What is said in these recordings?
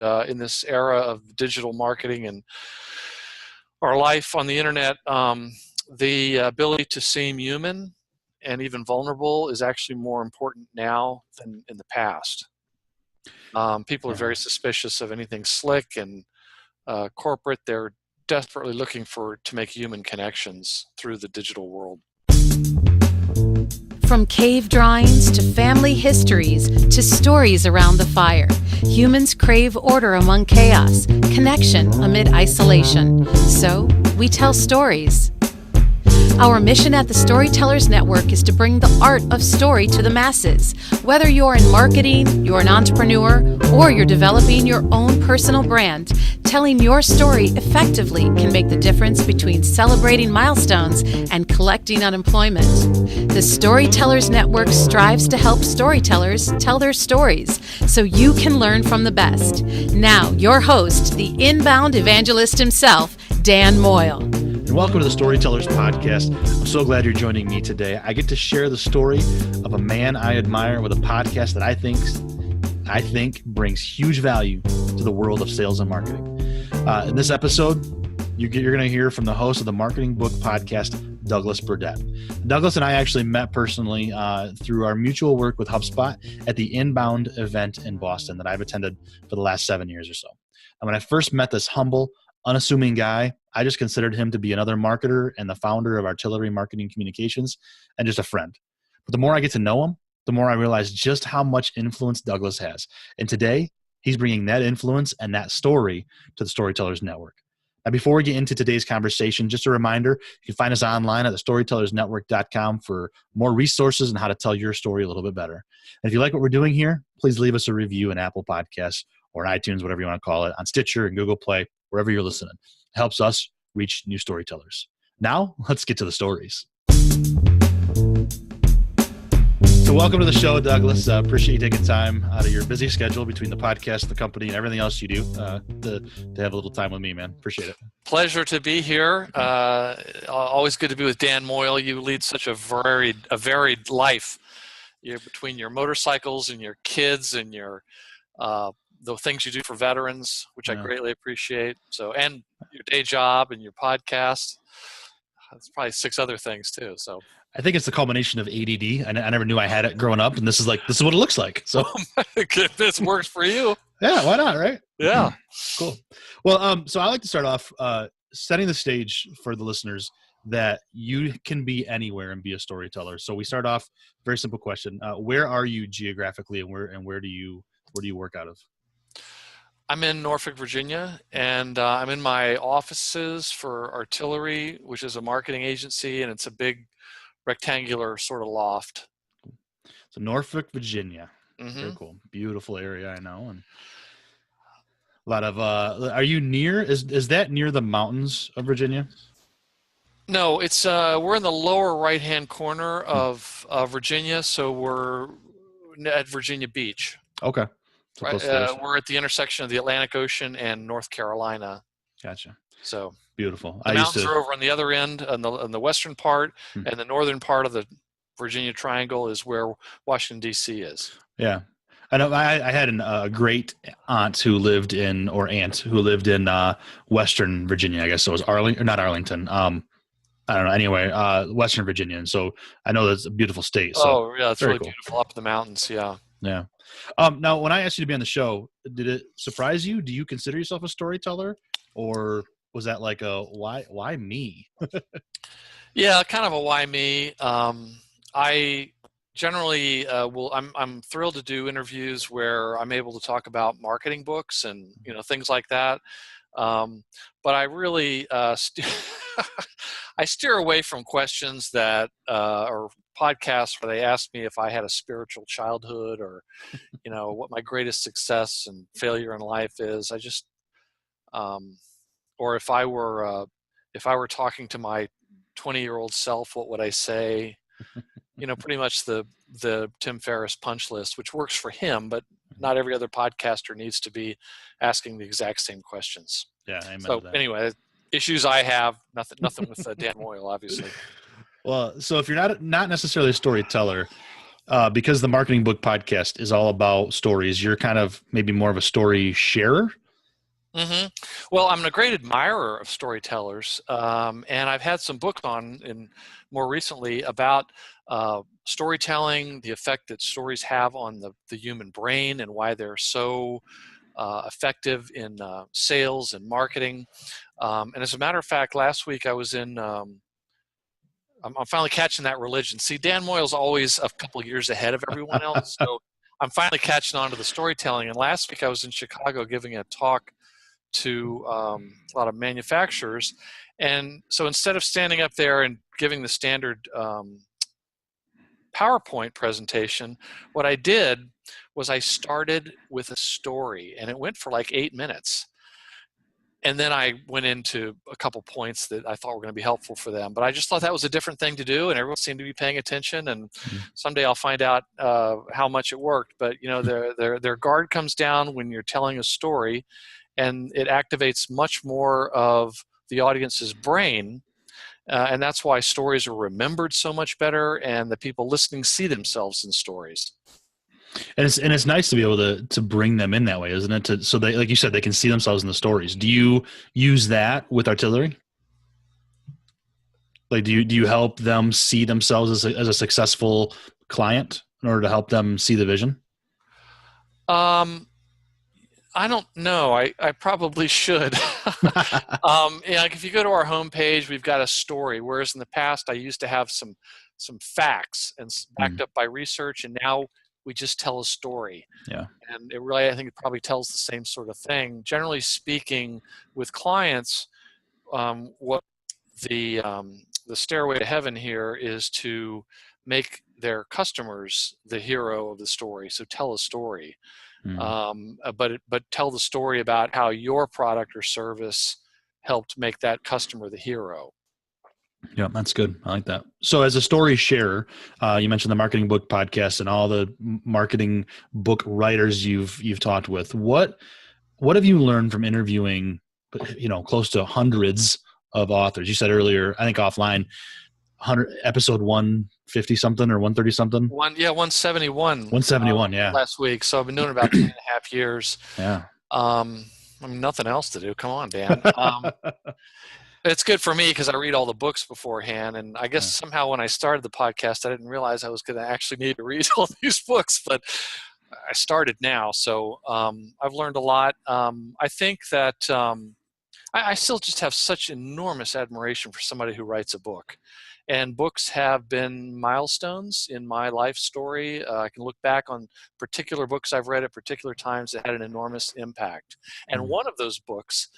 in this era of digital marketing and our life on the internet, the ability to seem human and even vulnerable is actually more important now than in the past. People are very suspicious of anything slick and corporate. They're desperately looking to make human connections through the digital world. From cave drawings to family histories to stories around the fire, humans crave order among chaos, connection amid isolation. So, we tell stories. Our mission at the Storytellers Network is to bring the art of story to the masses. Whether you're in marketing, you're an entrepreneur, or you're developing your own personal brand, telling your story effectively can make the difference between celebrating milestones and collecting unemployment. The Storytellers Network strives to help storytellers tell their stories so you can learn from the best. Now, your host, the inbound evangelist himself, Dan Moyle. And welcome to the Storytellers podcast. I'm so glad you're joining me today. I get to share the story of a man I admire with a podcast that I think brings huge value to the world of sales and marketing. In this episode, you're going to hear from the host of the Marketing Book podcast, Douglas Burdett. Douglas and I actually met personally through our mutual work with HubSpot at the Inbound event in Boston that I've attended for the last 7 years or so. And when I first met this humble, unassuming guy, I just considered him to be another marketer and the founder of Artillery Marketing Communications and just a friend. But the more I get to know him, the more I realize just how much influence Douglas has. And today, he's bringing that influence and that story to the Storytellers Network. Now, before we get into today's conversation, just a reminder, you can find us online at thestorytellersnetwork.com for more resources on how to tell your story a little bit better. And if you like what we're doing here, please leave us a review in Apple Podcasts or in iTunes, whatever you want to call it, on Stitcher and Google Play, wherever you're listening. It helps us reach new storytellers. Now, let's get to the stories. So welcome to the show, Douglas. Appreciate you taking time out of your busy schedule between the podcast, the company, and everything else you do to have a little time with me, man. Appreciate it. Pleasure to be here. Always good to be with Dan Moyle. You lead such a varied life. You're between your motorcycles and your kids and your the things you do for veterans, which I greatly appreciate. So, and your day job and your podcast. That's probably 6 other things too. So I think it's the culmination of ADD. I never knew I had it growing up, and this is what it looks like. So if this works for you. Yeah, why not, right? Yeah. Cool. Well, so I like to start off setting the stage for the listeners that you can be anywhere and be a storyteller. So we start off, very simple question. Where are you geographically, and where do you work out of? I'm in Norfolk, Virginia, and I'm in my offices for Artillery, which is a marketing agency, and it's a big rectangular sort of loft. So Norfolk, Virginia. Mm-hmm. Very cool. Beautiful area, I know. And a lot of are you near is that near the mountains of Virginia? No, it's we're in the lower right-hand corner of Virginia, so we're at Virginia Beach. Okay. So right, we're at the intersection of the Atlantic Ocean and North Carolina. Gotcha. So beautiful. The mountains are over on the other end, on the western part, and the northern part of the Virginia Triangle is where Washington, D.C. is. Yeah. I know. I had a great aunt who lived in Western Virginia, I guess. So it was Arlington, or not Arlington. I don't know. Anyway, Western Virginia. And so I know that's a beautiful state. So oh, yeah. It's really cool. Beautiful up in the mountains. Yeah. Yeah. Now, when I asked you to be on the show, did it surprise you? Do you consider yourself a storyteller, or was that like a why me? Yeah, kind of a why me. I generally I'm thrilled to do interviews where I'm able to talk about marketing books and things like that. But I really I steer away from questions that or podcasts where they ask me if I had a spiritual childhood or what my greatest success and failure in life is. I just or if I were talking to my 20-year-old self, what would I say? Pretty much the Tim Ferriss punch list, which works for him, but not every other podcaster needs to be asking the exact same questions. Yeah, amen so to that. Anyway, issues I have, nothing with Dan Moyle, obviously. Well, so if you're not necessarily a storyteller, because the Marketing Book Podcast is all about stories, you're kind of maybe more of a story sharer. Mm-hmm. Well, I'm a great admirer of storytellers, and I've had some books on in more recently about storytelling, the effect that stories have on the human brain, and why they're so effective in sales and marketing. And as a matter of fact, last week I was in. I'm finally catching that religion. See, Dan Moyle's always a couple of years ahead of everyone else, so I'm finally catching on to the storytelling. And last week I was in Chicago giving a talk to a lot of manufacturers. And so instead of standing up there and giving the standard PowerPoint presentation, what I did was I started with a story, and it went for like 8 minutes. And then I went into a couple points that I thought were going to be helpful for them. But I just thought that was a different thing to do, and everyone seemed to be paying attention. And someday I'll find out how much it worked. But their guard comes down when you're telling a story, and it activates much more of the audience's brain. And that's why stories are remembered so much better, and the people listening see themselves in stories. And it's nice to be able to bring them in that way, isn't it? So they, like you said, they can see themselves in the stories. Do you use that with artillery? Like, do you help them see themselves as a successful client in order to help them see the vision? I don't know. I probably should. Like if you go to our homepage, we've got a story. Whereas in the past, I used to have some facts and backed up by research, and now we just tell a story. Yeah. And it really, I think it probably tells the same sort of thing. Generally speaking, with clients, what the stairway to heaven here is to make their customers the hero of the story. So tell a story. But tell the story about how your product or service helped make that customer the hero. Yeah, that's good. I like that. So as a story sharer, you mentioned the Marketing Book Podcast and all the marketing book writers you've talked with. What have you learned from interviewing, close to hundreds of authors? You said earlier, I think offline, episode 150 something or 130 something. 171. 171, yeah. Last week. So I've been doing it about 3.5 years. Yeah. I mean, nothing else to do. Come on, Dan. It's good for me because I read all the books beforehand, and I guess somehow when I started the podcast, I didn't realize I was going to actually need to read all these books, but I started now, so I've learned a lot. I think that I still just have such enormous admiration for somebody who writes a book, and books have been milestones in my life story. I can look back on particular books I've read at particular times that had an enormous impact, and one of those books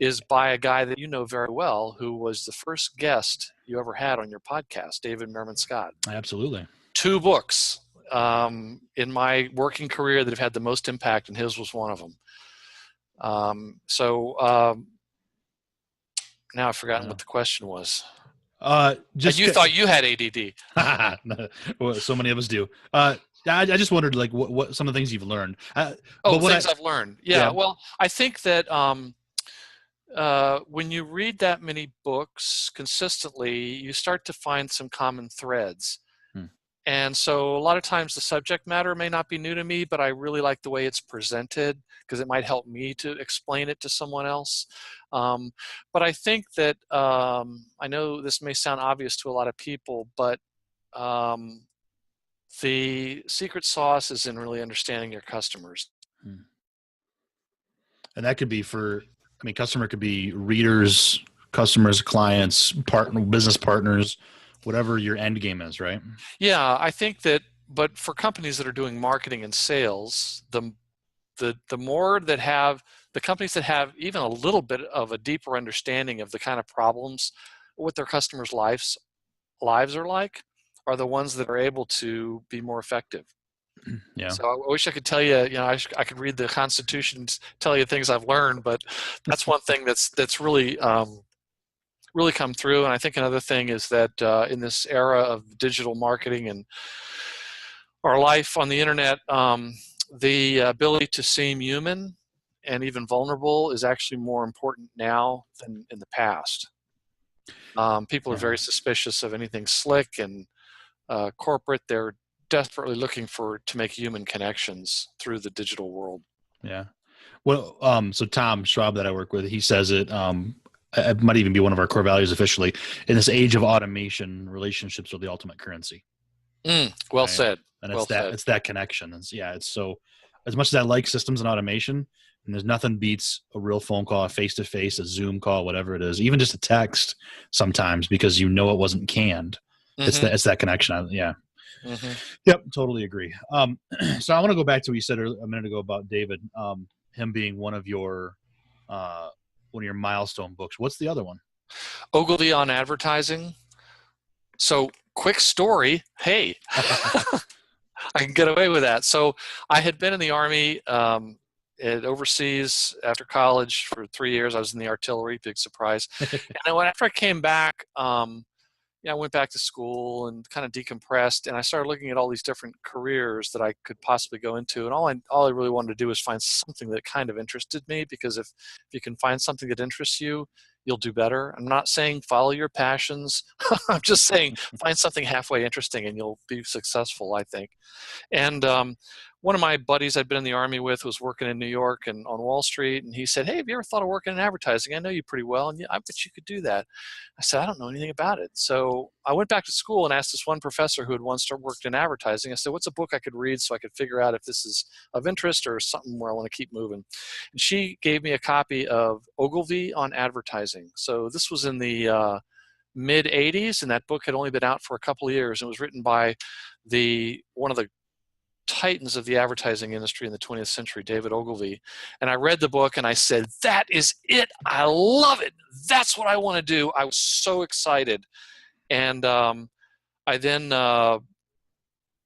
is by a guy that you know very well, who was the first guest you ever had on your podcast, David Merman Scott. Absolutely. 2 books in my working career that have had the most impact, and his was one of them. Now I've forgotten what the question was. You thought you had ADD. Well, so many of us do. I just wondered, like, what some of the things you've learned. I've learned. Yeah. Well, I think that when you read that many books consistently, you start to find some common threads. And so a lot of times the subject matter may not be new to me, but I really like the way it's presented because it might help me to explain it to someone else. But I think that I know this may sound obvious to a lot of people, but the secret sauce is in really understanding your customers. And that could be customer could be readers, customers, clients, business partners, whatever your end game is, right? Yeah, I think that, but for companies that are doing marketing and sales, the more that have, the companies that have even a little bit of a deeper understanding of the kind of problems, what their customers' lives are like, are the ones that are able to be more effective. Yeah. So I wish I could tell you, I could read the Constitution and tell you things I've learned, but that's one thing that's really really come through. And I think another thing is that in this era of digital marketing and our life on the internet, the ability to seem human and even vulnerable is actually more important now than in the past. People are very suspicious of anything slick and corporate. They're desperately looking to make human connections through the digital world. Yeah. Well, so Tom Schwab that I work with, he says it, it might even be one of our core values officially. In this age of automation, relationships are the ultimate currency. Well Right? said. And Well said. it's that connection. It's so, as much as I like systems and automation, and there's nothing beats a real phone call, a face-to-face, a Zoom call, whatever it is, even just a text sometimes, because it wasn't canned. Mm-hmm. It's that connection. Yeah. Mm-hmm. Yep. Totally agree. So I want to go back to what you said a minute ago about David, him being one of your milestone books. What's the other one? Ogilvy on advertising. So quick story. Hey, I can get away with that. So I had been in the Army overseas after college for 3 years. I was in the artillery, big surprise. And then after I came back, I went back to school and kind of decompressed, and I started looking at all these different careers that I could possibly go into. And all I really wanted to do was find something that kind of interested me, because if you can find something that interests you, you'll do better. I'm not saying follow your passions. I'm just saying find something halfway interesting and you'll be successful, I think. And one of my buddies I'd been in the Army with was working in New York and on Wall Street, and he said, "Hey, have you ever thought of working in advertising? I know you pretty well, and I bet you could do that." I said, "I don't know anything about it." So I went back to school and asked this one professor who had once worked in advertising. I said, "What's a book I could read so I could figure out if this is of interest or something where I want to keep moving?" And she gave me a copy of Ogilvy on Advertising. So this was in the mid 80s, and that book had only been out for a couple of years. It was written by one of the titans of the advertising industry in the 20th century, David Ogilvy. And I read the book and I said, "That is it. I love it. That's what I want to do." I was so excited. And I then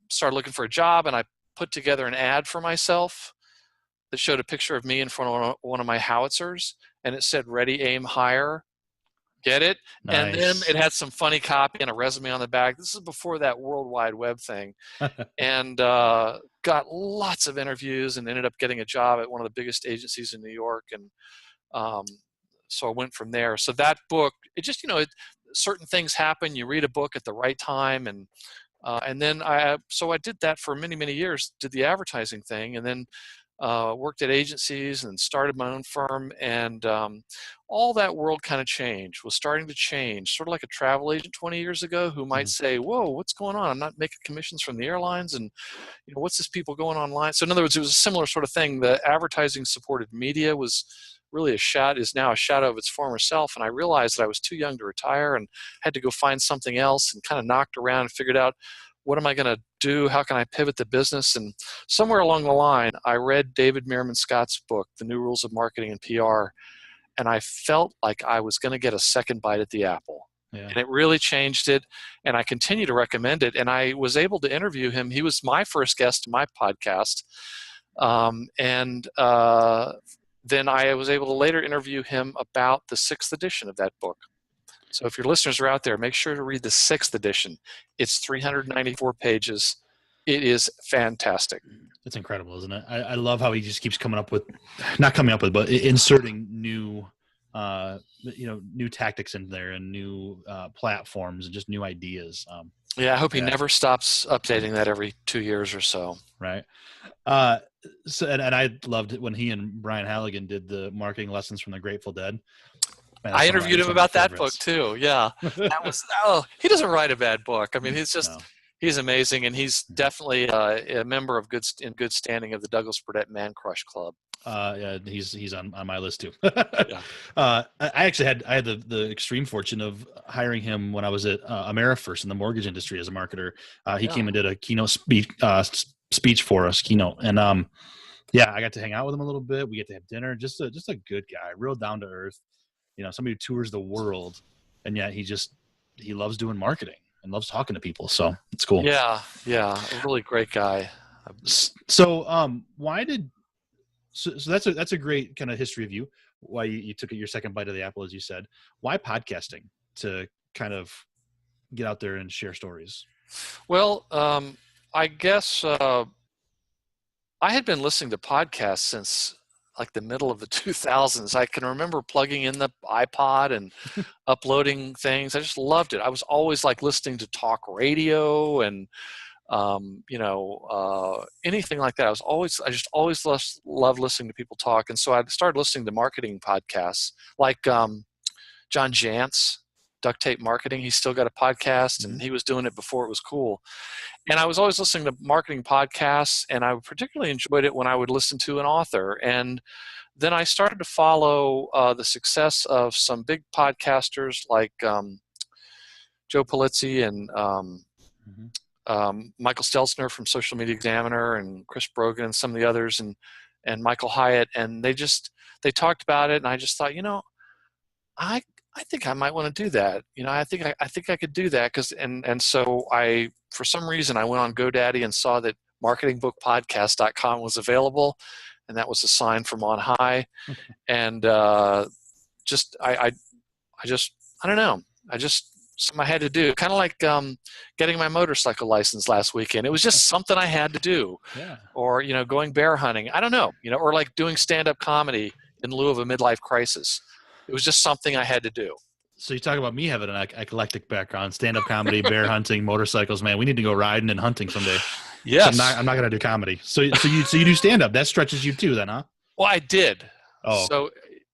started looking for a job, and I put together an ad for myself that showed a picture of me in front of one of my howitzers, and it said, "Ready, aim, hire." Get it? Nice. And then it had some funny copy and a resume on the back. This is before that World Wide Web thing. And got lots of interviews and ended up getting a job at one of the biggest agencies in New York. And so I went from there. So that book, it just, certain things happen. You read a book at the right time. And then I did that for many, many years, did the advertising thing, and then worked at agencies and started my own firm. And all that world kind of was starting to change, sort of like a travel agent 20 years ago who might say, "Whoa, what's going on? I'm not making commissions from the airlines, and what's this people going online?" So in other words, it was a similar sort of thing. The advertising supported media was really is now a shadow of its former self. And I realized that I was too young to retire and had to go find something else, and kind of knocked around and figured out, what am I going to do? How can I pivot the business? And somewhere along the line, I read David Meerman Scott's book, The New Rules of Marketing and PR, and I felt like I was going to get a second bite at the apple. Yeah. And it really changed it, and I continue to recommend it. And I was able to interview him. He was my first guest in my podcast. Then I was able to later interview him about the 6th edition of that book. So if your listeners are out there, make sure to read the 6th edition. It's 394 pages. It is fantastic. It's incredible, isn't it? I love how he just keeps but inserting new, new tactics in there, and new platforms, and just new ideas. I hope he never stops updating that every 2 years or so. Right. So I loved it when he and Brian Halligan did the marketing lessons from the Grateful Dead. Man, I interviewed him about that book too. Yeah. He doesn't write a bad book. I mean, he's amazing, and he's definitely a member of in good standing of the Douglas Burdett Man Crush Club. Yeah, he's on my list too. Yeah. I had the extreme fortune of hiring him when I was at AmeriFirst in the mortgage industry as a marketer. He came and did a keynote speech for us, and I got to hang out with him a little bit. We get to have dinner. Just a good guy, real down to earth. Somebody who tours the world, and yet he loves doing marketing and loves talking to people. So it's cool. Yeah, a really great guy. So that's a great kind of history of you. Why you took your second bite of the apple, as you said. Why podcasting to kind of get out there and share stories? Well, I guess I had been listening to podcasts since like the middle of the 2000s. I can remember plugging in the iPod and uploading things. I just loved it. I was always like listening to talk radio and anything like that. I just always loved listening to people talk. And so I started listening to marketing podcasts like John Jantz, Duct Tape Marketing. He's still got a podcast, and he was doing it before it was cool. And I was always listening to marketing podcasts, and I particularly enjoyed it when I would listen to an author. And then I started to follow the success of some big podcasters like Joe Pulizzi and Michael Stelzner from Social Media Examiner, and Chris Brogan and some of the others, and Michael Hyatt. And they talked about it, and I just thought, I think I might want to do that. I think I could do that and so for some reason I went on GoDaddy and saw that marketingbookpodcast.com was available, and that was a sign from on high. And I don't know. Something I had to do. Kind of like getting my motorcycle license last weekend. It was just something I had to do. Yeah. Or going bear hunting. I don't know. Or like doing stand-up comedy in lieu of a midlife crisis. It was just something I had to do. So you talk about me having an eclectic background: stand-up comedy, bear hunting, motorcycles. Man, we need to go riding and hunting someday. Yes. So I'm not going to do comedy. So you do stand-up. That stretches you too, then, huh? Well, I did. Oh. So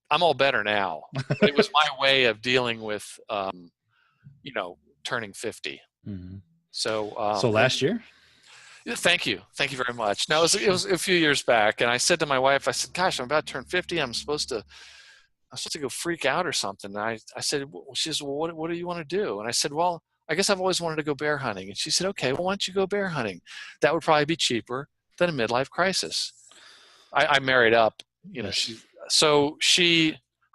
I'm all better now. It was my way of dealing with, turning 50. Mm-hmm. So last year. Thank you very much. No, it was a few years back, and I said to my wife, I said, "Gosh, I'm about to turn 50. I'm supposed to go freak out or something." And I said, she says, "Well, what do you want to do?" And I said, "Well, I guess I've always wanted to go bear hunting." And she said, "Okay, well, why don't you go bear hunting? That would probably be cheaper than a midlife crisis." I married up,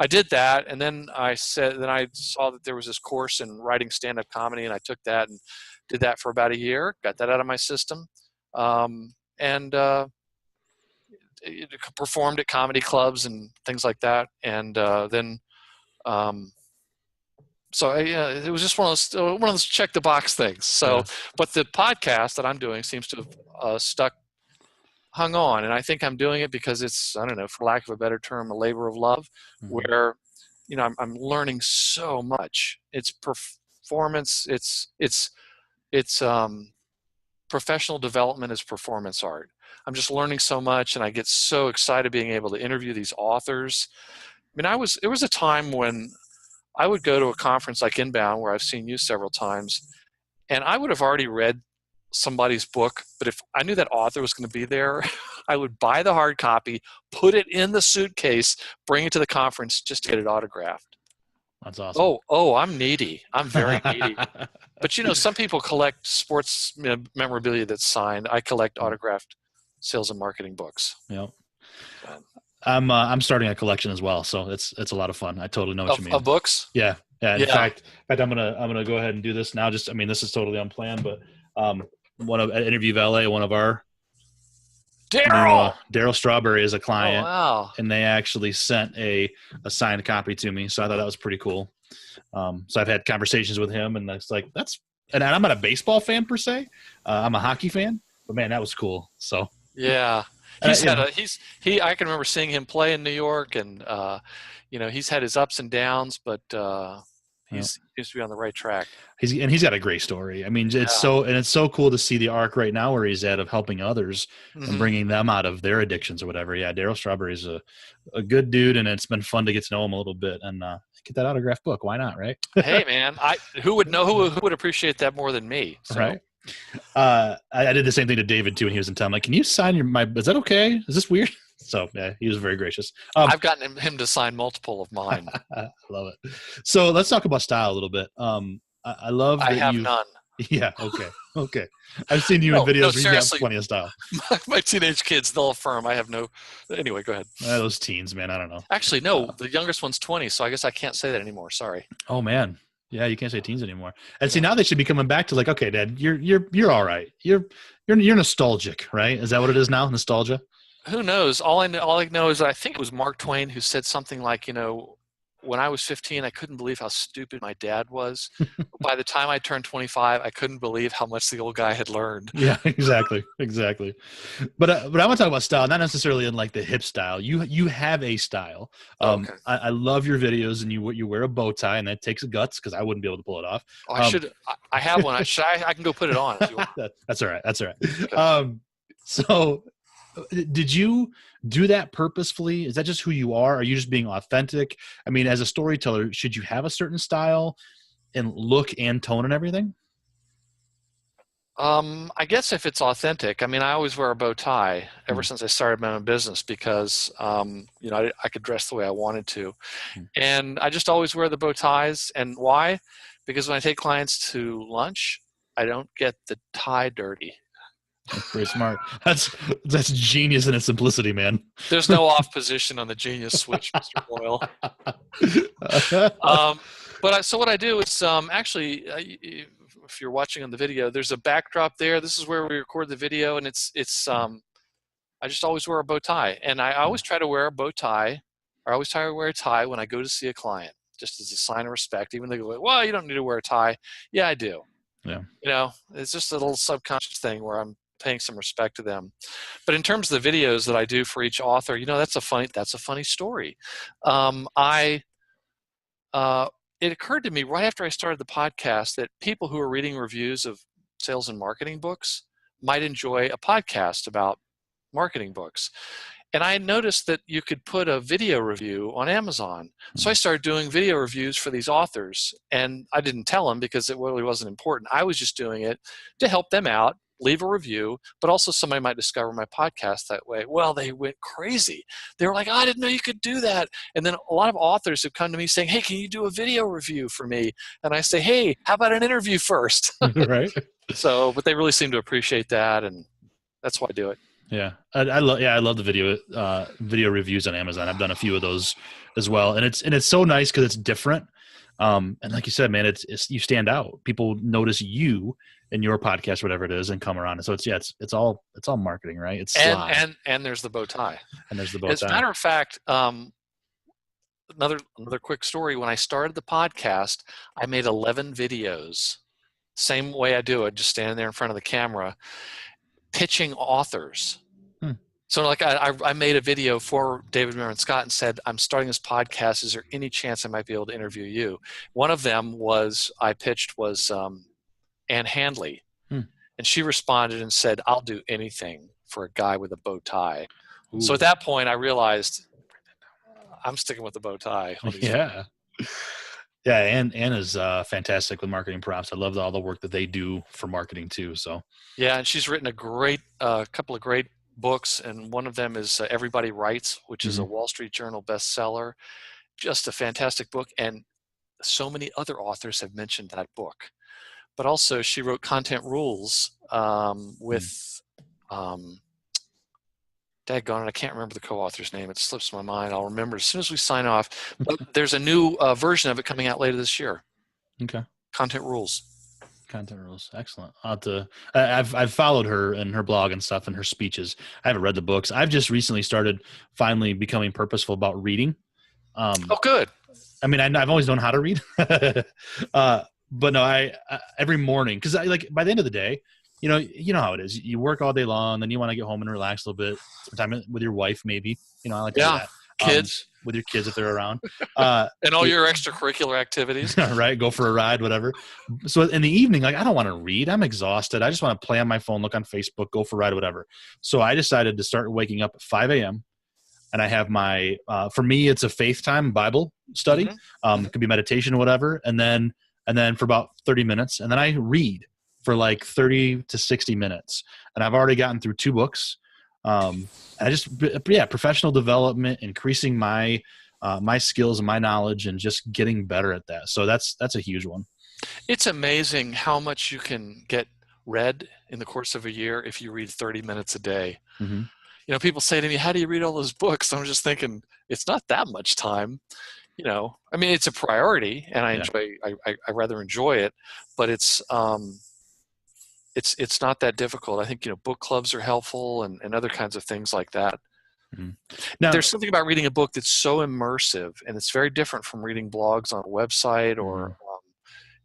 I did that. And then I saw that there was this course in writing stand-up comedy, and I took that and did that for about a year, got that out of my system. And performed at comedy clubs and things like that. And it was just one of those check the box things. So, yeah. But the podcast that I'm doing seems to have hung on, and I think I'm doing it because it's, I don't know, for lack of a better term, a labor of love, where I'm learning so much. It's performance. It's professional development is performance art. I'm just learning so much, and I get so excited being able to interview these authors. I mean, it was a time when I would go to a conference like Inbound, where I've seen you several times, and I would have already read somebody's book, but if I knew that author was going to be there, I would buy the hard copy, put it in the suitcase, bring it to the conference just to get it autographed. That's awesome. Oh, I'm needy. I'm very needy. But some people collect sports memorabilia that's signed. I collect autographed sales and marketing books. Yep. I'm starting a collection as well, so it's a lot of fun. I totally know what you mean. Of books? Yeah. In fact, I'm gonna go ahead and do this now. This is totally unplanned, but at Interview Valet, one of our Daryl Strawberry is a client. Oh, wow. And they actually sent a signed copy to me, so I thought that was pretty cool. So I've had conversations with him, and it's like and I'm not a baseball fan per se. I'm a hockey fan, but man, that was cool. So yeah. I can remember seeing him play in New York, and he's had his ups and downs, but he seems to be on the right track. He's got a great story. I mean, it's so cool to see the arc right now where he's at of helping others and bringing them out of their addictions or whatever. Yeah, Daryl Strawberry is a good dude, and it's been fun to get to know him a little bit and get that autographed book. Why not, right? Hey, man, who would appreciate that more than me? So. Right. I did the same thing to David too when he was in town. I'm like, can you sign is that okay? Is this weird? So yeah, he was very gracious. I've gotten him to sign multiple of mine. I love it. So let's talk about style a little bit. I love that I have none. Yeah. Okay. I've seen you in videos where you got plenty of style. My teenage kids, they'll affirm I have no. Anyway, go ahead. Those teens, man. I don't know. Actually, no. The youngest one's 20, so I guess I can't say that anymore. Sorry. Oh man. Yeah, you can't say teens anymore. And see, now they should be coming back to like, okay, Dad, you're all right. You're nostalgic, right? Is that what it is now? Nostalgia? Who knows? All I know is that I think it was Mark Twain who said something like, when I was 15, I couldn't believe how stupid my dad was. By the time I turned 25, I couldn't believe how much the old guy had learned. Yeah, exactly. But I want to talk about style, not necessarily in like the hip style. You have a style. Oh, okay. I love your videos, and you wear a bow tie, and that takes guts because I wouldn't be able to pull it off. Oh, I have one. I can go put it on if you want. That's all right. That's all right. Okay. So did you do that purposefully? Is that just who you are? Are you just being authentic? I mean, as a storyteller, should you have a certain style and look and tone and everything? I guess if it's authentic, I mean, I always wear a bow tie ever since I started my own business because, I could dress the way I wanted to. And I just always wear the bow ties. And why? Because when I take clients to lunch, I don't get the tie dirty. That's pretty smart. That's genius in its simplicity, man. There's no off position on the genius switch, Mr. Moyle. So what I do is actually, if you're watching on the video, there's a backdrop there. This is where we record the video, and it's I just always wear a bow tie, and I always try to wear a bow tie, or I always try to wear a tie when I go to see a client, just as a sign of respect. Even though they go, well, you don't need to wear a tie. Yeah, I do. Yeah. It's just a little subconscious thing where I'm paying some respect to them. But in terms of the videos that I do for each author, that's a funny story. It occurred to me right after I started the podcast that people who are reading reviews of sales and marketing books might enjoy a podcast about marketing books. And I noticed that you could put a video review on Amazon. So I started doing video reviews for these authors, and I didn't tell them because it really wasn't important. I was just doing it to help them out, leave a review, but also somebody might discover my podcast that way. Well, they went crazy. They were like, I didn't know you could do that. And then a lot of authors have come to me saying, hey, can you do a video review for me? And I say, hey, how about an interview first? Right. But they really seem to appreciate that, and that's why I do it. Yeah, I love the video reviews on Amazon. I've done a few of those as well, and it's so nice because it's different. And like you said, man, it's you stand out. People notice you in your podcast, whatever it is, and come around. And so it's all marketing, right? It's and there's the bow tie. And there's the bow tie. As a matter of fact, another quick story. When I started the podcast, I made 11 videos, same way I do it, just standing there in front of the camera, pitching authors. So like I made a video for David Merrin Scott and said, I'm starting this podcast. Is there any chance I might be able to interview you? One of them was Ann Handley. And she responded and said, I'll do anything for a guy with a bow tie. Ooh. So at that point, I realized I'm sticking with the bow tie. Yeah. Yeah, Ann is fantastic with marketing prompts. I love all the work that they do for marketing too. So yeah, and she's written a couple of great books, and one of them is Everybody Writes, which is a Wall Street Journal bestseller. Just a fantastic book, and so many other authors have mentioned that book. But also, she wrote Content Rules with daggone it, I can't remember the co-author's name. It slips my mind. I'll remember as soon as we sign off. But there's a new version of it coming out later this year. Okay. Content Rules. Excellent. I've followed her and her blog and stuff and her speeches. I haven't read the books. I've just recently started finally becoming purposeful about reading. Oh, good. I mean, I've always known how to read, but no, I every morning, because by the end of the day, you know how it is. You work all day long, then you want to get home and relax a little bit, spend time with your wife, maybe. I like to do that. Kids. With your kids if they're around. And all your extracurricular activities. Right, go for a ride, whatever. So in the evening, I don't want to read. I'm exhausted. I just want to play on my phone, look on Facebook, go for a ride, whatever. So I decided to start waking up at 5 a.m. And I have my, for me, it's a faith time Bible study. It could be meditation or whatever. And then for about 30 minutes. And then I read for like 30 to 60 minutes. And I've already gotten through 2 books. Professional development, increasing my skills and my knowledge, and just getting better at that. So that's a huge one. It's amazing how much you can get read in the course of a year if you read 30 minutes a day. People say to me, how do you read all those books? I'm just thinking, it's not that much time. I mean, it's a priority, and I rather enjoy it, but it's not that difficult. I think, book clubs are helpful and other kinds of things like that. Mhm. But Now, there's something about reading a book that's so immersive, and it's very different from reading blogs on a website or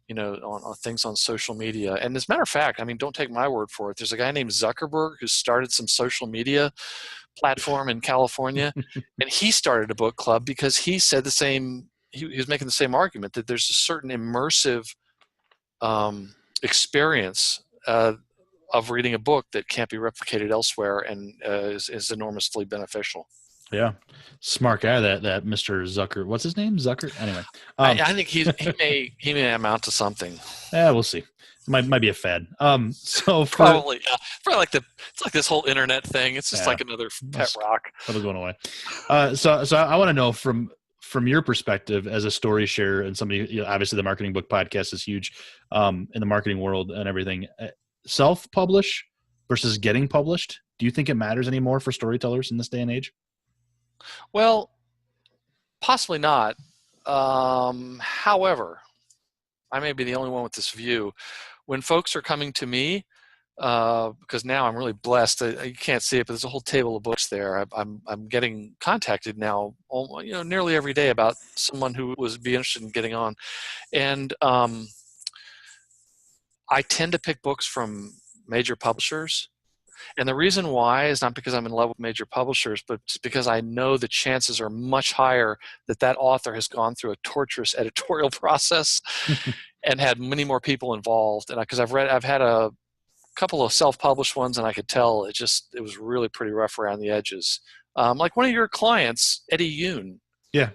mhm. on things on social media. And as a matter of fact, I mean, don't take my word for it. There's a guy named Zuckerberg who started some social media platform in California, and he started a book club because he said the same. He was making the same argument that there's a certain immersive experience of reading a book that can't be replicated elsewhere, and is enormously beneficial. Yeah, smart guy that Mr. Zucker. What's his name? Zucker. Anyway, I think he may amount to something. yeah, we'll see. Might be a fad. So for Probably, yeah. Probably it's like this whole internet thing. It's just yeah, like another pet rock. that'll going away. So I want to know from your perspective as a story sharer and somebody, obviously the Marketing Book Podcast is huge in the marketing world and everything. Self-publish versus getting published. Do you think it matters anymore for storytellers in this day and age? Well, possibly not. However, I may be the only one with this view. When folks are coming to me, because now I'm really blessed. You can't see it, but there's a whole table of books there. I'm getting contacted now, nearly every day about someone who would be interested in getting on, and I tend to pick books from major publishers. And the reason why is not because I'm in love with major publishers, but just because I know the chances are much higher that author has gone through a torturous editorial process and had many more people involved. And because I've had a couple of self-published ones, and I could tell it was really pretty rough around the edges. Like one of your clients, Eddie Yoon. Yeah.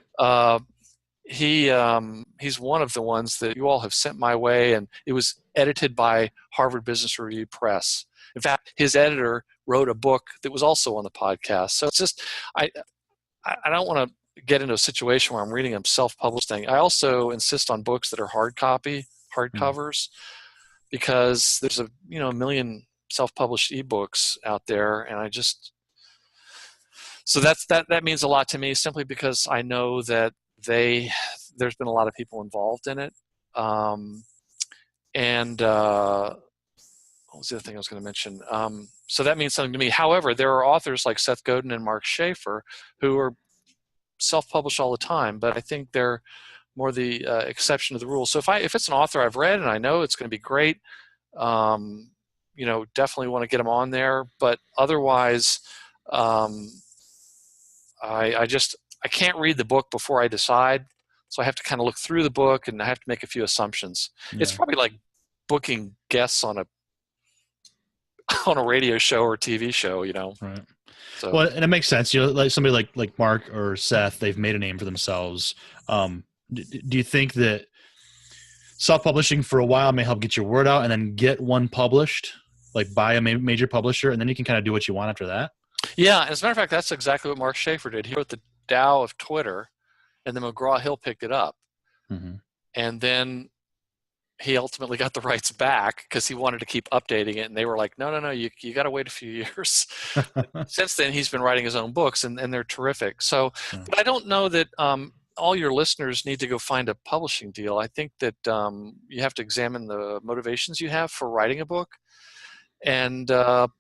He's one of the ones that you all have sent my way, and it was edited by Harvard Business Review Press. In fact, his editor wrote a book that was also on the podcast. So it's just, I don't want to get into a situation where I'm reading a self-published thing. I also insist on books that are hardcovers, because there's a million self-published ebooks out there, and so that means a lot to me, simply because I know that there's been a lot of people involved in it, and what was the other thing I was going to mention? So that means something to me. However, there are authors like Seth Godin and Mark Schaefer who are self-published all the time, but I think they're more the exception to the rule. So if it's an author I've read and I know it's going to be great, definitely want to get them on there. But otherwise, I can't read the book before I decide. So I have to kind of look through the book, and I have to make a few assumptions. Yeah. It's probably like booking guests on a radio show or TV show, Right. So. Well, and it makes sense. Like somebody like Mark or Seth, they've made a name for themselves. Do you think that self-publishing for a while may help get your word out, and then get one published, like by a major publisher, and then you can kind of do what you want after that? Yeah, as a matter of fact, that's exactly what Mark Schaefer did. He wrote the Tao of Twitter, and then McGraw-Hill picked it up. Mm-hmm. And then he ultimately got the rights back because he wanted to keep updating it, and they were like, no, you got to wait a few years. Since then, he's been writing his own books, and they're terrific. So, but I don't know that all your listeners need to go find a publishing deal. I think that you have to examine the motivations you have for writing a book, and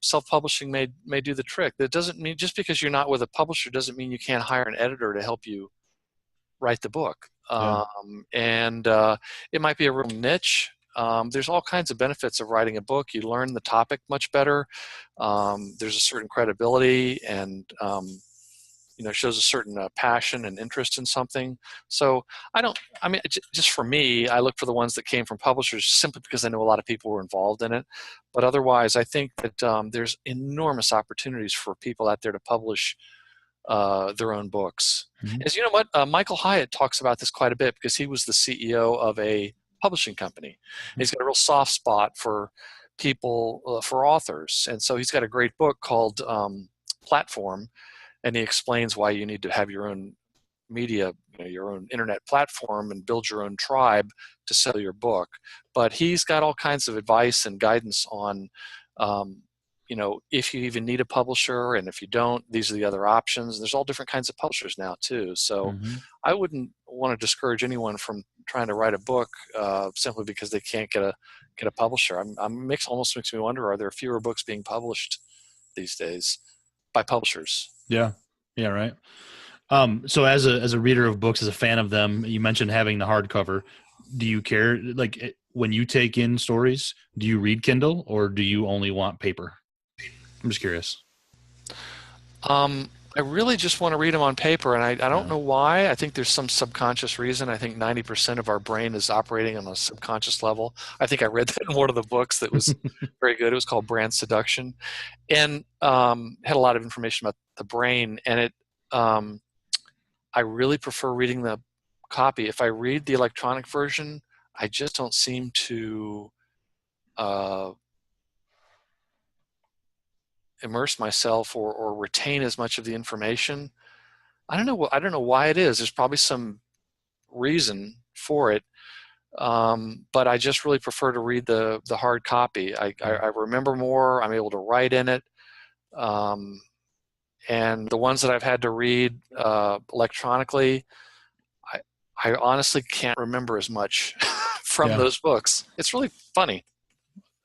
self-publishing may do the trick. That doesn't mean, just because you're not with a publisher doesn't mean you can't hire an editor to help you write the book. Yeah. And it might be a real niche. There's all kinds of benefits of writing a book. You learn the topic much better. There's a certain credibility, and shows a certain passion and interest in something. So just for me, I look for the ones that came from publishers simply because I know a lot of people were involved in it. But otherwise, I think that there's enormous opportunities for people out there to publish their own books. Mm-hmm. As you know what, Michael Hyatt talks about this quite a bit, because he was the CEO of a publishing company. Mm-hmm. He's got a real soft spot for people, for authors. And so he's got a great book called Platform, and he explains why you need to have your own media, your own internet platform, and build your own tribe to sell your book. But he's got all kinds of advice and guidance on if you even need a publisher, and if you don't, these are the other options. There's all different kinds of publishers now too. So mm-hmm. I wouldn't want to discourage anyone from trying to write a book simply because they can't get a publisher. Almost makes me wonder, are there fewer books being published these days by publishers? Yeah. Yeah, right. So as a reader of books, as a fan of them, you mentioned having the hardcover. Do you care, like when you take in stories, do you read Kindle or do you only want paper? I'm just curious. I really just want to read them on paper, and I don't Yeah. know why. I think there's some subconscious reason. I think 90% of our brain is operating on a subconscious level. I think I read that in one of the books that was very good. It was called Brand Seduction, and had a lot of information about the brain. And um, I really prefer reading the copy. If I read the electronic version, I just don't seem to uh, immerse myself or retain as much of the information. I don't know. I don't know why it is. There's probably some reason for it, but I just really prefer to read the hard copy. I remember more. I'm able to write in it, um, and the ones that I've had to read electronically, I I honestly can't remember as much from Yeah. those books. It's really funny.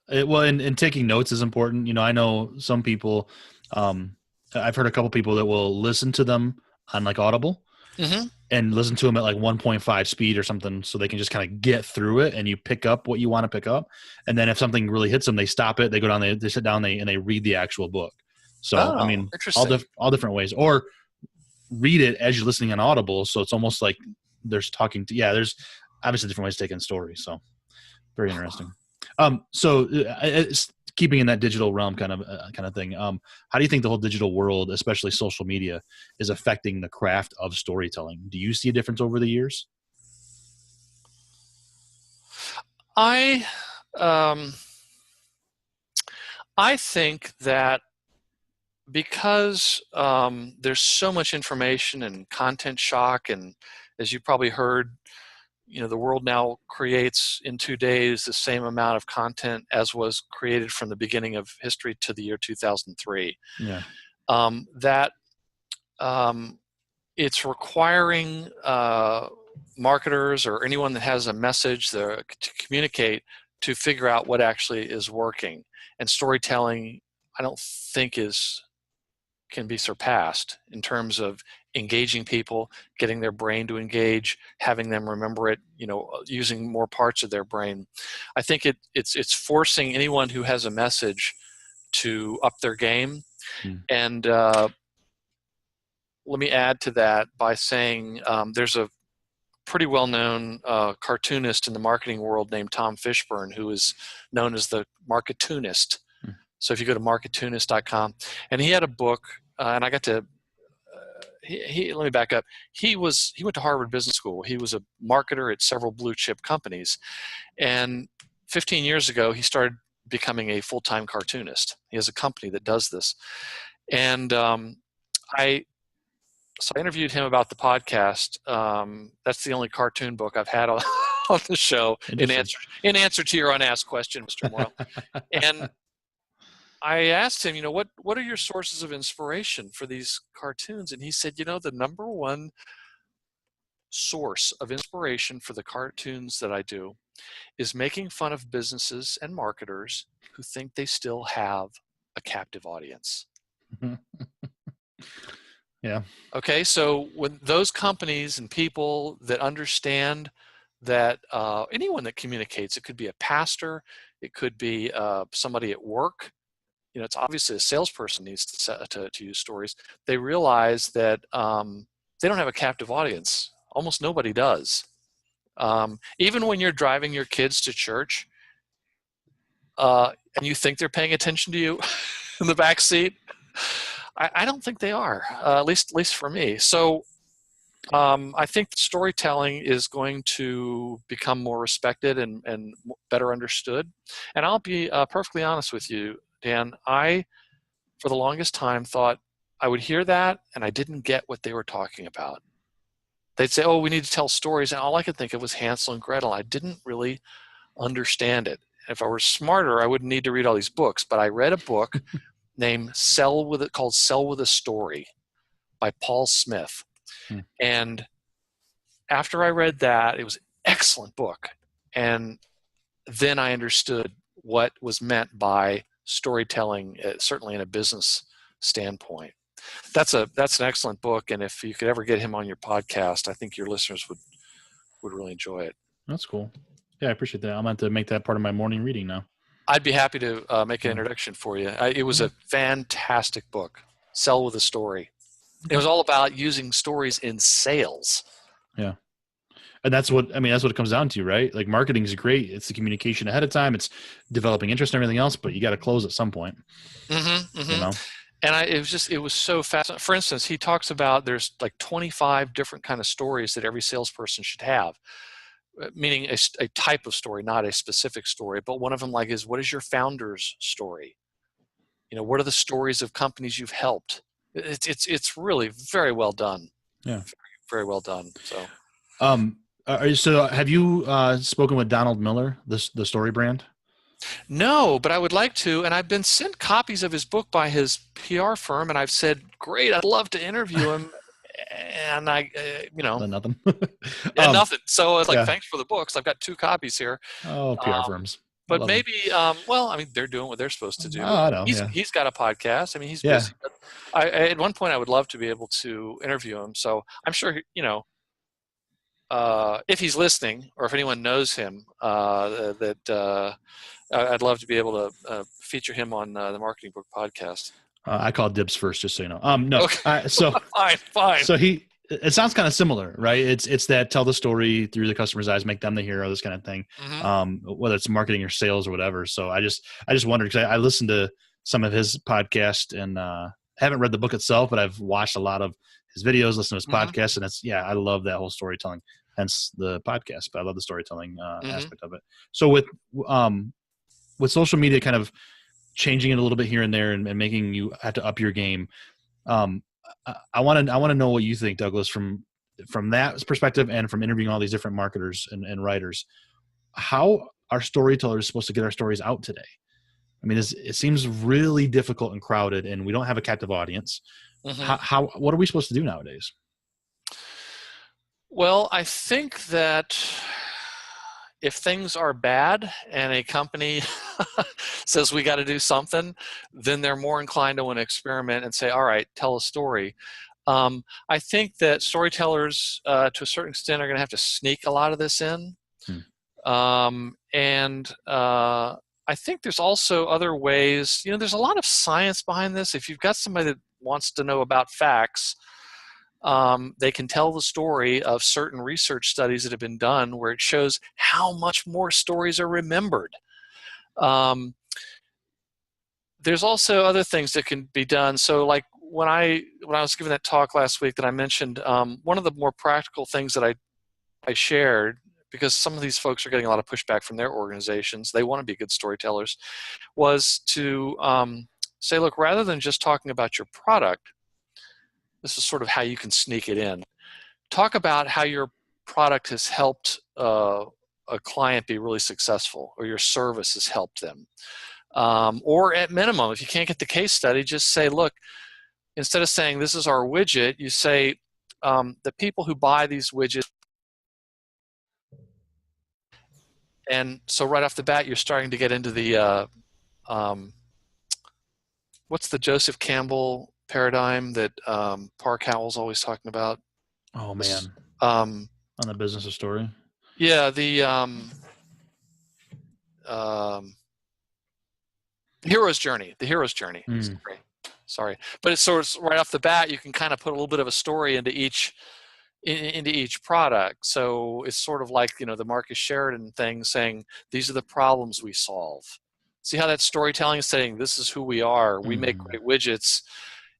Well, and taking notes is important. I know some people, um, I've heard a couple people that will listen to them on like Audible Hmm. and listen to them at like 1.5 speed or something so they can just kind of get through it and you pick up what you want to pick up. And then if something really hits them, they stop it, they go down, they sit down, and they read the actual book. So, I Oh, mean, interesting. all different ways. Or read it as you're listening on Audible. So it's almost like there's talking to, yeah, there's obviously different ways to take in stories. So very interesting. It's keeping in that digital realm kind of thing. How do you think the whole digital world, especially social media, is affecting the craft of storytelling? Do you see a difference over the years? I um, I think that because there's so much information and content shock, and as you probably heard, the world now creates in 2 days the same amount of content as was created from the beginning of history to the year 2003. Yeah. That um, it's requiring marketers or anyone that has a message to communicate to figure out what actually is working. And storytelling, I don't think can be surpassed in terms of engaging people, getting their brain to engage, having them remember it, using more parts of their brain. I think it's forcing anyone who has a message to up their game. Mm. And let me add to that by saying there's a pretty well-known cartoonist in the marketing world named Tom Fishburne, who is known as the Marketoonist. Mm. So if you go to marketoonist.com, and he had a book, and I got to let me back up. He went to Harvard Business School. He was a marketer at several blue chip companies, and 15 years ago he started becoming a full-time cartoonist. He has a company that does this, and I interviewed him about the podcast. That's the only cartoon book I've had on, on the show Interesting. In answer to your unasked question, Mr. Moyle. And I asked him, what are your sources of inspiration for these cartoons? And he said, the number one source of inspiration for the cartoons that I do is making fun of businesses and marketers who think they still have a captive audience. Yeah. Okay, so when those companies and people that understand that anyone that communicates, it could be a pastor, it could be somebody at work, it's obviously a salesperson needs to use stories. They realize that they don't have a captive audience. Almost nobody does. Even when you're driving your kids to church and you think they're paying attention to you in the back seat, I don't think they are, at least for me. So I think storytelling is going to become more respected and better understood. And I'll be perfectly honest with you, Dan. For the longest time, thought I would hear that and I didn't get what they were talking about. They'd say, oh, we need to tell stories. And all I could think of was Hansel and Gretel. I didn't really understand it. If I were smarter, I wouldn't need to read all these books. But I read a book called Sell with a Story by Paul Smith. Hmm. And after I read that, it was an excellent book. And then I understood what was meant by storytelling, certainly in a business standpoint. that's an excellent book. And if you could ever get him on your podcast, I think your listeners would really enjoy it. That's cool. Yeah, I appreciate that. I'm going to make that part of my morning reading now. I'd be happy to make an introduction for you. It was a fantastic book. Sell with a Story. It was all about using stories in sales. Yeah. And that's what it comes down to, right? Like marketing is great. It's the communication ahead of time. It's developing interest and everything else, but you got to close at some point. Mm-hmm, mm-hmm. You know? And it was so fast. For instance, he talks about there's like 25 different kind of stories that every salesperson should have, meaning a type of story, not a specific story. But one of them is, what is your founder's story? What are the stories of companies you've helped? It's really very well done. Yeah. Very, very well done. So, so have you spoken with Donald Miller, the Story brand? No, but I would like to, and I've been sent copies of his book by his PR firm, and I've said, great, I'd love to interview him, and Nothing. Nothing. So I was like, thanks for the books. I've got 2 copies here. Oh, PR firms. But maybe, they're doing what they're supposed to do. I know. He's got a podcast. I mean, he's busy. But at one point, I would love to be able to interview him. So I'm sure, if he's listening, or if anyone knows him, I'd love to be able to feature him on the Marketing Book Podcast. I called dibs first, just so you know. No. Okay. So fine. So it sounds kind of similar, right? It's that tell the story through the customer's eyes, make them the hero, this kind of thing. Mm-hmm. Whether it's marketing or sales or whatever. So I just wondered, because I listened to some of his podcast and haven't read the book itself, but I've watched a lot of his videos, listened to his podcast, and I love that whole storytelling. Hence the podcast, but I love the storytelling aspect of it. So with social media kind of changing it a little bit here and there and making you have to up your game, I want to know what you think, Douglas, from that perspective and from interviewing all these different marketers and writers. How are storytellers supposed to get our stories out today? I mean, it seems really difficult and crowded, and we don't have a captive audience. Mm-hmm. What are we supposed to do nowadays? Well, I think that if things are bad and a company says we got to do something, then they're more inclined to want to experiment and say, all right, tell a story. I think that storytellers, to a certain extent, are going to have to sneak a lot of this in. I think there's also other ways. There's a lot of science behind this. If you've got somebody that wants to know about facts, they can tell the story of certain research studies that have been done where it shows how much more stories are remembered. There's also other things that can be done. So like when I was giving that talk last week that I mentioned, one of the more practical things that I shared, because some of these folks are getting a lot of pushback from their organizations, they want to be good storytellers, was to say, look, rather than just talking about your product, this is sort of how you can sneak it in. Talk about how your product has helped a client be really successful, or your service has helped them. Or at minimum, if you can't get the case study, just say, look, instead of saying this is our widget, you say the people who buy these widgets. And so right off the bat, you're starting to get into the, what's the Joseph Campbell paradigm that Park Howell's always talking about? Oh man, on the business of story. Yeah, the hero's journey. The hero's journey. Sorry, but it's sort of right off the bat, you can kind of put a little bit of a story into each product. So it's sort of like the Marcus Sheridan thing, saying these are the problems we solve. See how that storytelling is saying this is who we are. We make great widgets.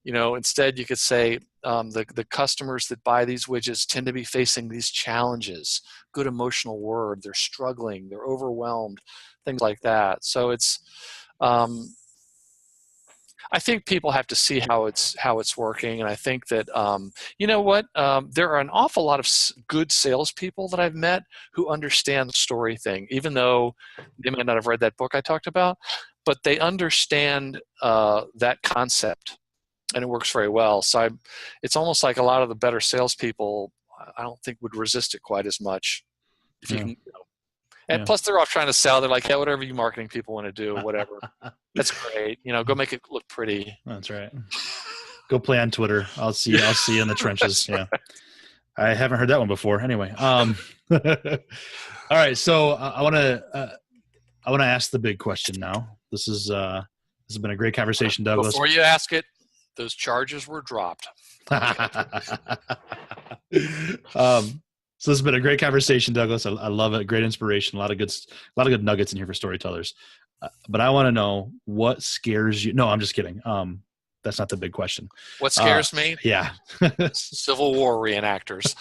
Instead you could say the customers that buy these widgets tend to be facing these challenges. Good emotional word. They're struggling. They're overwhelmed. Things like that. So it's I think people have to see how it's working, and I think that there are an awful lot of good salespeople that I've met who understand the story thing, even though they may not have read that book I talked about, but they understand that concept, and it works very well. So it's almost like a lot of the better salespeople, I don't think, would resist it quite as much if you can. And plus, they're off trying to sell. They're like, yeah, whatever you marketing people want to do, whatever. That's great. Go make it look pretty. That's right. Go play on Twitter. I'll see you in the trenches. Yeah. I haven't heard that one before. Anyway. All right. So I want to ask the big question now. This has been a great conversation, Douglas. Before you ask it, those charges were dropped. So this has been a great conversation, Douglas. I love it. Great inspiration. A lot of good nuggets in here for storytellers. But I want to know what scares you. No, I'm just kidding. That's not the big question. What scares me? Yeah. Civil War reenactors.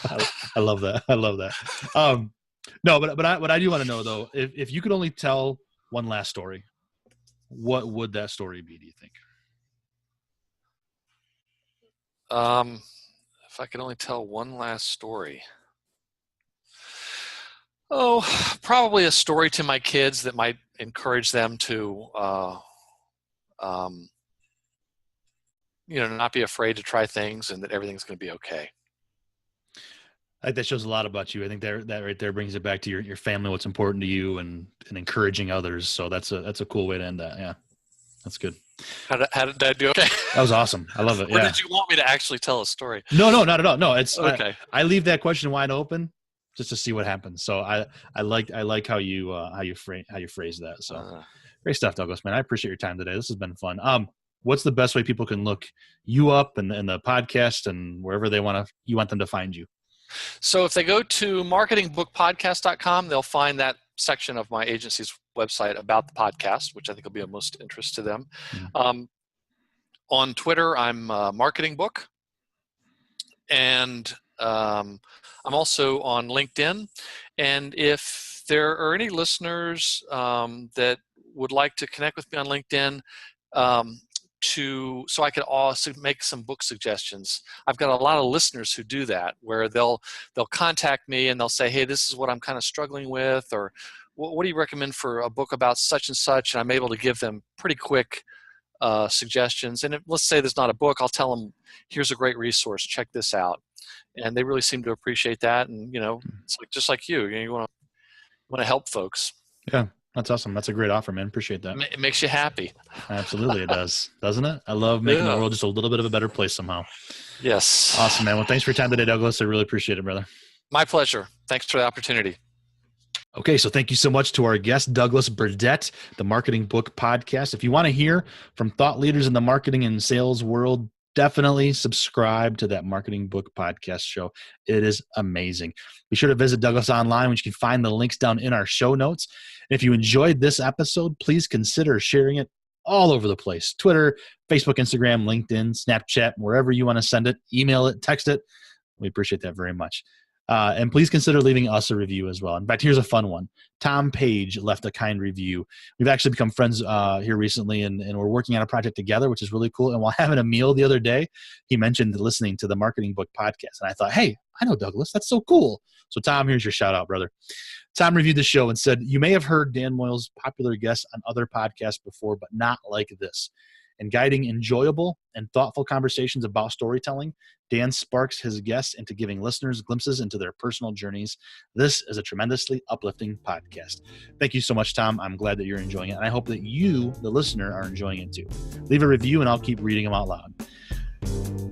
I love that. No, but what I do want to know though, if you could only tell one last story, what would that story be, do you think? If I could only tell one last story. Oh, probably a story to my kids that might encourage them to, not be afraid to try things and that everything's going to be okay. I think that shows a lot about you. I think that right there brings it back to your family, what's important to you, and encouraging others. So that's a cool way to end that. Yeah, that's good. How did that do? Okay. That was awesome. I love it. Or yeah. did you want me to actually tell a story? No, not at all. No, it's okay. I leave that question wide open just to see what happens. So I like how you phrase that. So great stuff, Douglas, man. I appreciate your time today. This has been fun. What's the best way people can look you up and the podcast and wherever you want them to find you? So if they go to marketingbookpodcast.com, they'll find that section of my agency's website about the podcast, which I think will be of most interest to them. Mm-hmm. On Twitter, I'm Marketing Book. And I'm also on LinkedIn. And if there are any listeners that would like to connect with me on LinkedIn, so I could also make some book suggestions. I've got a lot of listeners who do that, where they'll contact me and they'll say, hey, this is what I'm kind of struggling with, or what do you recommend for a book about such and such? And I'm able to give them pretty quick suggestions. And let's say there's not a book, I'll tell them, here's a great resource, check this out. And they really seem to appreciate that. And, it's just like you want to help folks. Yeah. That's awesome. That's a great offer, man. Appreciate that. It makes you happy. Absolutely, it does. Doesn't it? I love making the world just a little bit of a better place somehow. Yes. Awesome, man. Well, thanks for your time today, Douglas. I really appreciate it, brother. My pleasure. Thanks for the opportunity. Okay, so thank you so much to our guest, Douglas Burdett, the Marketing Book Podcast. If you want to hear from thought leaders in the marketing and sales world, definitely subscribe to that Marketing Book Podcast show. It is amazing. Be sure to visit Douglas online, which you can find the links down in our show notes. And if you enjoyed this episode, please consider sharing it all over the place. Twitter, Facebook, Instagram, LinkedIn, Snapchat, wherever you want to send it, email it, text it. We appreciate that very much. And please consider leaving us a review as well. In fact, here's a fun one. Tom Page left a kind review. We've actually become friends here recently, and we're working on a project together, which is really cool. And while having a meal the other day, he mentioned listening to the Marketing Book Podcast. And I thought, hey, I know Douglas. That's so cool. So Tom, here's your shout out, brother. Tom reviewed the show and said, you may have heard Dan Moyle's popular guests on other podcasts before, but not like this. In guiding enjoyable and thoughtful conversations about storytelling, Dan sparks his guests into giving listeners glimpses into their personal journeys. This is a tremendously uplifting podcast. Thank you so much, Tom. I'm glad that you're enjoying it, and I hope that you, the listener, are enjoying it too. Leave a review, and I'll keep reading them out loud.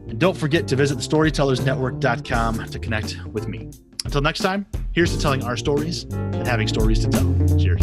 And don't forget to visit storytellersnetwork.com to connect with me. Until next time, here's to telling our stories and having stories to tell. Cheers.